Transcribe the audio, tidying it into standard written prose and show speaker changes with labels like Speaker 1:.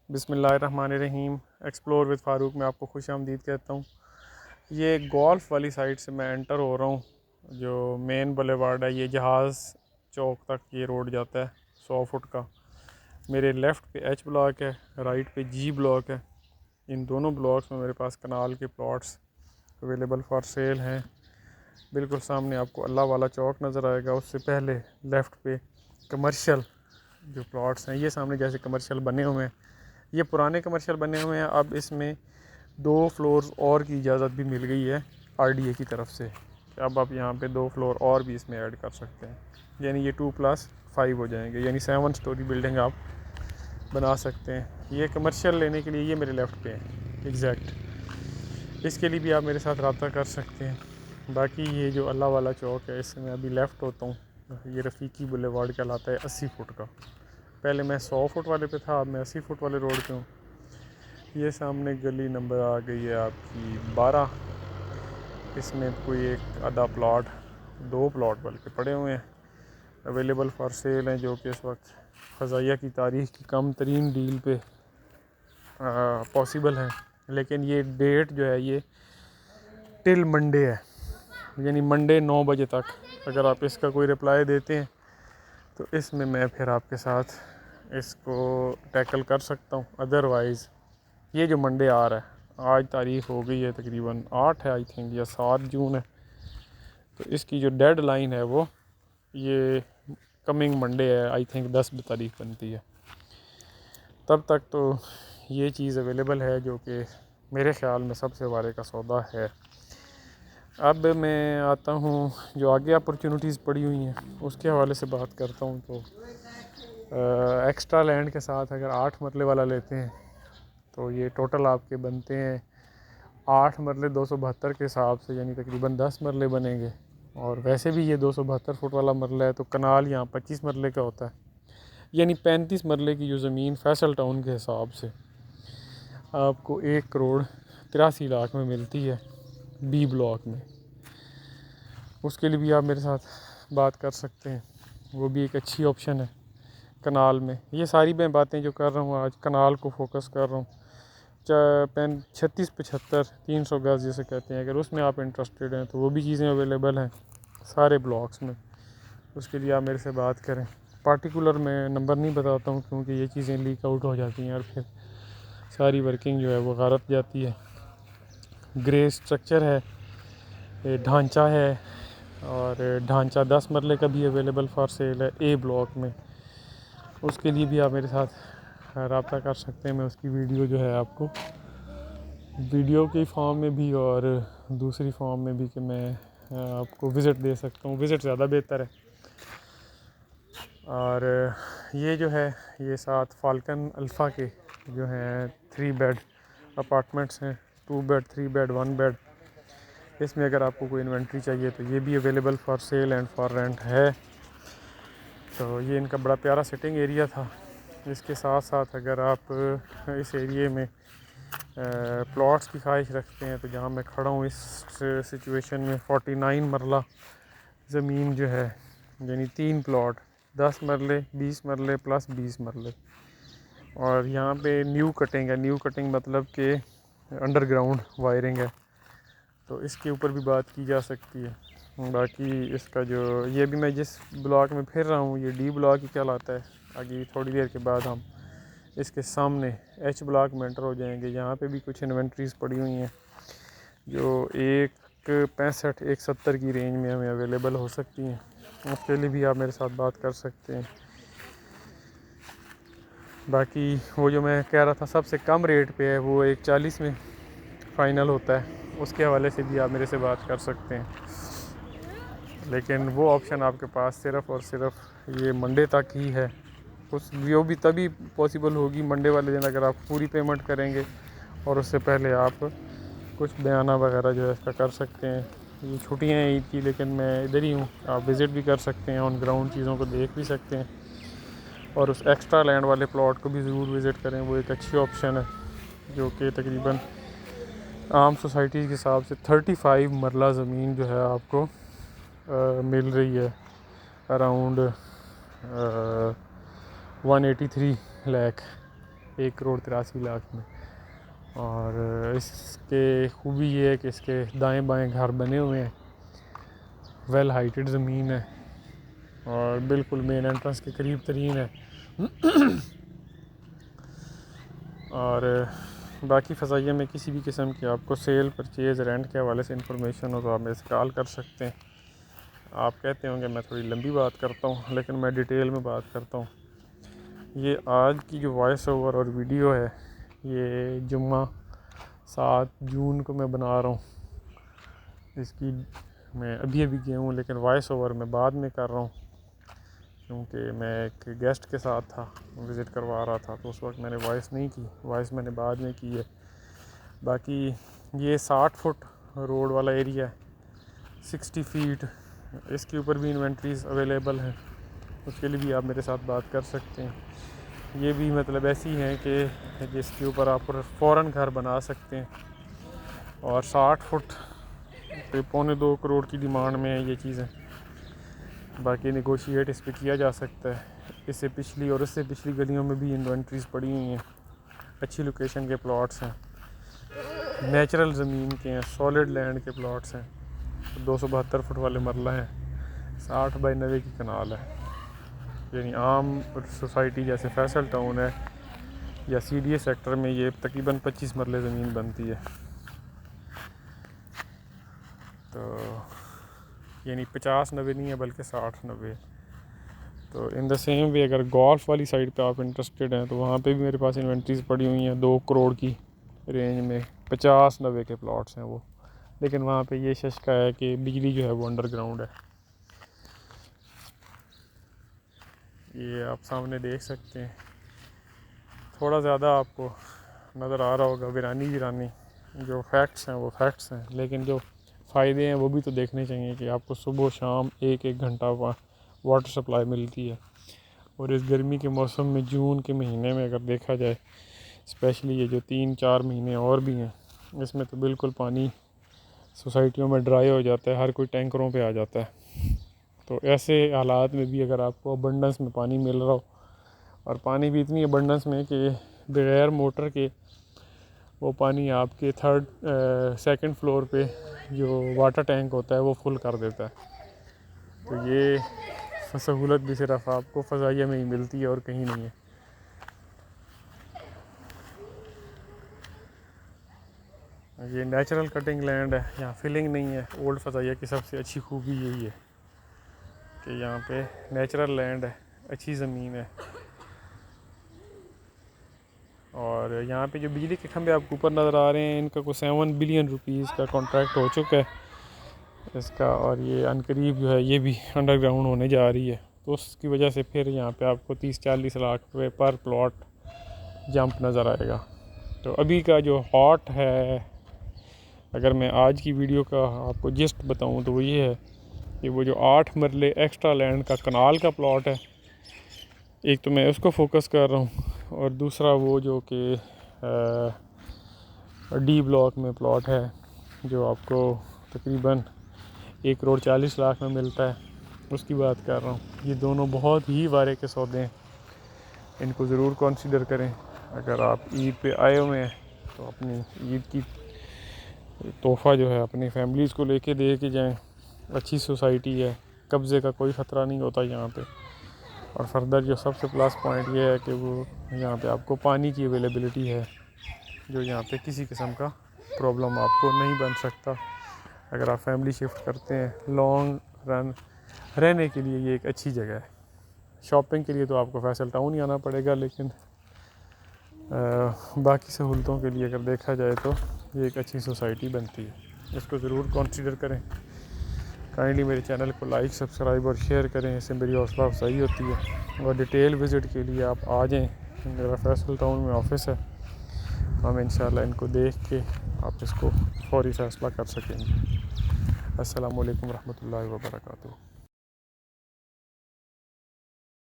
Speaker 1: बिस्मिल्लाहिर्रहमानिर्रहीम। Explore with Farooq में आपको खुश आमदीद कहता हूँ। ये गोल्फ वाली साइड से मैं एंटर हो रहा हूँ। जो मेन बुलेवार्ड है, ये जहाज़ चौक तक ये रोड जाता है 100 फुट का। मेरे लेफ़्ट पे एच ब्लॉक है, राइट पे जी ब्लॉक है। इन दोनों ब्लॉक्स में मेरे पास कनाल के प्लॉट्स अवेलेबल फॉर सेल हैं। बिल्कुल सामने आपको अल्लाह वाला चौक नज़र आएगा, उससे पहले लेफ़्ट पे कमर्शियल जो प्लॉट्स हैं, ये सामने जैसे कमर्शियल बने हुए हैं, ये पुराने कमर्शियल बने हुए हैं। अब इसमें 2 फ्लोर्स और की इजाज़त भी मिल गई है आरडीए की तरफ से। अब आप यहाँ पे 2 फ्लोर और भी इसमें ऐड कर सकते हैं, यानी ये 2+5 हो जाएंगे, यानी 7 स्टोरी बिल्डिंग आप बना सकते हैं। ये कमर्शियल लेने के लिए ये मेरे लेफ़्ट पे है एग्जैक्ट, इसके लिए भी आप मेरे साथ रब्ता कर सकते हैं। बाकी ये जो अल्लाह वाला चौक है, इससे मैं अभी लेफ़्ट होता हूँ। ये रफ़ीकी बुलेवार्ड कहलाता है 80 फुट का। पहले मैं 100 फुट वाले पे था, अब मैं 80 फुट वाले रोड पे हूँ। ये सामने गली नंबर आ गई है आपकी 12। इसमें कोई एक आधा प्लॉट, 2 प्लॉट बल्कि पड़े हुए हैं, अवेलेबल फॉर सेल हैं, जो कि इस वक्त फ़ज़ाइया की तारीख़ की कम तरीन डील पे पॉसिबल है। लेकिन ये डेट जो है ये टिल मंडे है, यानी मंडे 9 बजे तक। अगर आप इसका कोई रिप्लाई देते हैं तो इसमें मैं फिर आपके साथ इसको टैकल कर सकता हूँ। अदरवाइज़ ये जो मंडे आ रहा है, आज तारीख़ हो गई है तकरीबन 8 है आई थिंक, या 7 जून है, तो इसकी जो डेड लाइन है वो ये कमिंग मंडे है आई थिंक, 10 तारीख बनती है। तब तक तो ये चीज़ अवेलेबल है, जो कि मेरे ख़्याल में सबसे वारे का सौदा है। अब मैं आता हूँ जो आगे अपॉर्चुनिटीज़ पड़ी हुई हैं उसके हवाले से बात करता हूँ। तो एक्स्ट्रा लैंड के साथ अगर 8 मरले वाला लेते हैं तो ये टोटल आपके बनते हैं 8 मरले 272 के हिसाब से, यानी तकरीबन 10 मरले बनेंगे। और वैसे भी ये 272 फुट वाला मरला है, तो कनाल यहाँ 25 मरले का होता है, यानी 35 मरले की जो ज़मीन फैसल टाउन के हिसाब से आपको 1 करोड़ 83 लाख में मिलती है बी ब्लॉक में। उसके लिए भी आप मेरे साथ बात कर सकते हैं, वो भी एक अच्छी ऑप्शन है कनाल में। ये सारी मैं बातें जो कर रहा हूँ आज कनाल को फोकस कर रहा हूँ। 3675 300 गज जिसे कहते हैं, अगर उसमें आप इंटरेस्टेड हैं तो वो भी चीज़ें अवेलेबल हैं सारे ब्लॉक्स में। उसके लिए आप मेरे से बात करें। पार्टिकुलर मैं नंबर नहीं बताता हूँ, क्योंकि ये चीज़ें लीक आउट हो जाती हैं और फिर सारी वर्किंग जो है वो गारत जाती है। ग्रे स्ट्रक्चर है, ढांचा है, और ढांचा 10 मरले का भी अवेलेबल फॉर सेल है ए ब्लॉक में। उसके लिए भी आप मेरे साथ रब्ता कर सकते हैं। मैं उसकी वीडियो जो है आपको वीडियो की फॉर्म में भी और दूसरी फॉर्म में भी, कि मैं आपको विज़िट दे सकता हूँ। विज़िट ज़्यादा बेहतर है। और ये जो है ये 7 फाल्कन अल्फ़ा के जो हैं 3 बेड अपार्टमेंट्स हैं, 2 बेड 3 बेड 1 बेड। इसमें अगर आपको कोई इन्वेंट्री चाहिए तो ये भी available for sale and for rent है। तो ये इनका बड़ा प्यारा सिटिंग एरिया था। इसके साथ साथ अगर आप इस एरिए में प्लॉट्स की ख्वाहिश रखते हैं, तो जहाँ मैं खड़ा हूँ इस सिचुएशन में 49 मरला ज़मीन जो है, यानी 3 प्लॉट 10 मरले 20 मरले प्लस 20 मरले। और यहाँ पे न्यू कटिंग है। न्यू कटिंग मतलब कि अंडरग्राउंड वायरिंग है, तो इसके ऊपर भी बात की जा सकती है। बाकी इसका जो ये भी मैं जिस ब्लॉक में फिर रहा हूँ ये डी ब्लॉक ही कहलाता है। आगे थोड़ी देर के बाद हम इसके सामने एच ब्लॉक में एंटर हो जाएंगे। यहाँ पे भी कुछ इन्वेंट्रीज़ पड़ी हुई हैं जो 165 170 की रेंज में हमें अवेलेबल हो सकती हैं। उसके लिए भी आप मेरे साथ बात कर सकते हैं। बाकी वो जो मैं कह रहा था सबसे कम रेट पे है, वो 140 में फ़ाइनल होता है। उसके हवाले से भी आप मेरे से बात कर सकते हैं। लेकिन वो ऑप्शन आपके पास सिर्फ़ और सिर्फ ये मंडे तक ही है। उस वो भी तभी पॉसिबल होगी मंडे वाले दिन, अगर आप पूरी पेमेंट करेंगे और उससे पहले आप कुछ बयाना वगैरह जो है इसका कर सकते हैं। ये छुट्टियाँ हैं ईद की, लेकिन मैं इधर ही हूँ। आप विज़िट भी कर सकते हैं, ऑन ग्राउंड चीज़ों को देख भी सकते हैं। और उस एक्स्ट्रा लैंड वाले प्लॉट को भी ज़रूर विज़िट करें, वो एक अच्छी ऑप्शन है जो कि तकरीबन आम सोसाइटी के हिसाब से 35 मरला ज़मीन जो है आपको मिल रही है अराउंड 183 लाख, 1,83,00,000 में। और इसके खूबी ये है कि इसके दाएं बाएं घर बने हुए हैं, वेल हाइटेड ज़मीन है और बिल्कुल मेन एंट्रेंस के करीब तरीन है। और बाकी फ़ज़ाइया में किसी भी किस्म की आपको सेल, परचेज़, रेंट के हवाले से इंफॉर्मेशन हो तो आप मेरे से कॉल कर सकते हैं। आप कहते होंगे मैं थोड़ी लंबी बात करता हूँ, लेकिन मैं डिटेल में बात करता हूँ। ये आज की जो वॉइस ओवर और वीडियो है, ये जुम्मा 7 जून को मैं बना रहा हूँ। इसकी मैं अभी गया हूँ, लेकिन वॉइस ओवर मैं बाद में कर रहा हूँ क्योंकि मैं एक गेस्ट के साथ था, विज़िट करवा रहा था, तो उस वक्त मैंने वॉइस नहीं की, वॉइस मैंने बाद में की है। बाकी ये 60 फुट रोड वाला एरिया है, 60 फीट, इसके ऊपर भी इन्वेंट्रीज अवेलेबल हैं, उसके लिए भी आप मेरे साथ बात कर सकते हैं। ये भी मतलब ऐसी हैं कि जिसके ऊपर आप फ़ौरन घर बना सकते हैं। और 60 फुट पे 1.25 करोड़ की डिमांड में है ये चीज़ें। बाकी नेगोशिएट इस पर किया जा सकता है। इससे पिछली और इससे पिछली गलियों में भी इन्वेंट्रीज पड़ी हुई हैं, अच्छी लोकेशन के प्लॉट्स हैं, नेचुरल ज़मीन के हैं, सॉलिड लैंड के प्लॉट्स हैं। 272 फुट वाले मरला हैं, 60 बाई 90 की कनाल है। यानी आम सोसाइटी जैसे फैसल टाउन है या CDA सेक्टर में ये तकरीबन 25 मरले ज़मीन बनती है। तो यानी 50-90 नहीं है बल्कि 60-90। तो इन द सेम वे अगर गोल्फ वाली साइड पे आप इंटरेस्टेड हैं तो वहाँ पे भी मेरे पास इन्वेंट्रीज पड़ी हुई हैं 2 करोड़ की रेंज में, 50-90 के प्लॉट्स हैं वो। लेकिन वहाँ पे ये शशका है कि बिजली जो है वो अंडरग्राउंड है। ये आप सामने देख सकते हैं, थोड़ा ज़्यादा आपको नज़र आ रहा होगा वीरानी। जो फैक्ट्स हैं वो फैक्ट्स हैं, लेकिन जो फ़ायदे हैं वो भी तो देखने चाहिए कि आपको सुबह शाम 1-1 घंटा वाटर सप्लाई मिलती है। और इस गर्मी के मौसम में, जून के महीने में अगर देखा जाए, स्पेशली ये जो 3-4 महीने और भी हैं, इसमें तो बिल्कुल पानी सोसाइटियों में ड्राई हो जाता है, हर कोई टैंकरों पे आ जाता है। तो ऐसे हालात में भी अगर आपको अबंडेंस में पानी मिल रहा हो, और पानी भी इतनी अबंडेंस में कि बगैर मोटर के वो पानी आपके 2nd फ्लोर पे जो वाटर टैंक होता है वो फुल कर देता है। तो ये सहूलत भी सिर्फ आपको फ़ज़ाइया में ही मिलती है और कहीं नहीं है। ये नेचुरल कटिंग लैंड है, यहाँ फिलिंग नहीं है। ओल्ड फ़ज़ाइया की सबसे अच्छी खूबी यही है कि यहाँ पे नेचुरल लैंड है, अच्छी ज़मीन है। और यहाँ पे जो बिजली के खंभे आपको ऊपर नज़र आ रहे हैं, इनका कोई 7 बिलियन रुपीज़ का कॉन्ट्रैक्ट हो चुका है इसका, और ये अनकरीब जो है ये भी अंडरग्राउंड होने जा रही है। तो उसकी वजह से फिर यहाँ पे आपको 30-40 लाख रुपए पर प्लॉट जंप नज़र आएगा। तो अभी का जो हॉट है, अगर मैं आज की वीडियो का आपको जिस्ट बताऊँ तो वो ये है कि वो जो 8 मरले एक्स्ट्रा लैंड का कनाल का प्लॉट है, एक तो मैं उसको फोकस कर रहा हूँ, और दूसरा वो जो कि D ब्लॉक में प्लॉट है जो आपको तकरीबन 1,40,00,000 में मिलता है, उसकी बात कर रहा हूँ। ये दोनों बहुत ही वारे के सौदे हैं, इनको ज़रूर कंसीडर करें। अगर आप ईद पे आए हुए हैं तो अपनी ईद की तोहफ़ा जो है अपनी फैमिलीज़ को लेके दे के जाएँ। अच्छी सोसाइटी है, कब्ज़े का कोई ख़तरा नहीं होता यहाँ पे। और फर्दर जो सबसे प्लस पॉइंट ये है कि वो यहाँ पे आपको पानी की अवेलेबिलिटी है, जो यहाँ पे किसी किस्म का प्रॉब्लम आपको नहीं बन सकता। अगर आप फैमिली शिफ्ट करते हैं लॉन्ग रन रहने के लिए, ये एक अच्छी जगह है। शॉपिंग के लिए तो आपको फैसल टाउन ही आना पड़ेगा, लेकिन बाकी सहूलतों के लिए अगर देखा जाए तो ये एक अच्छी सोसाइटी बनती है। इसको ज़रूर कंसीडर करें। काइंडली मेरे चैनल को लाइक, सब्सक्राइब और शेयर करें, इससे मेरी हौसला अफजाई होती है। और डिटेल विज़िट के लिए आप आ जाएँ, मेरा फैसल टाउन में ऑफ़िस है। हम इंशाल्लाह इनको देख के आप इसको फौरी फ़ैसला कर सकेंगे। अस्सलामु अलैकुम रहमतुल्लाहि व बरकातुहू।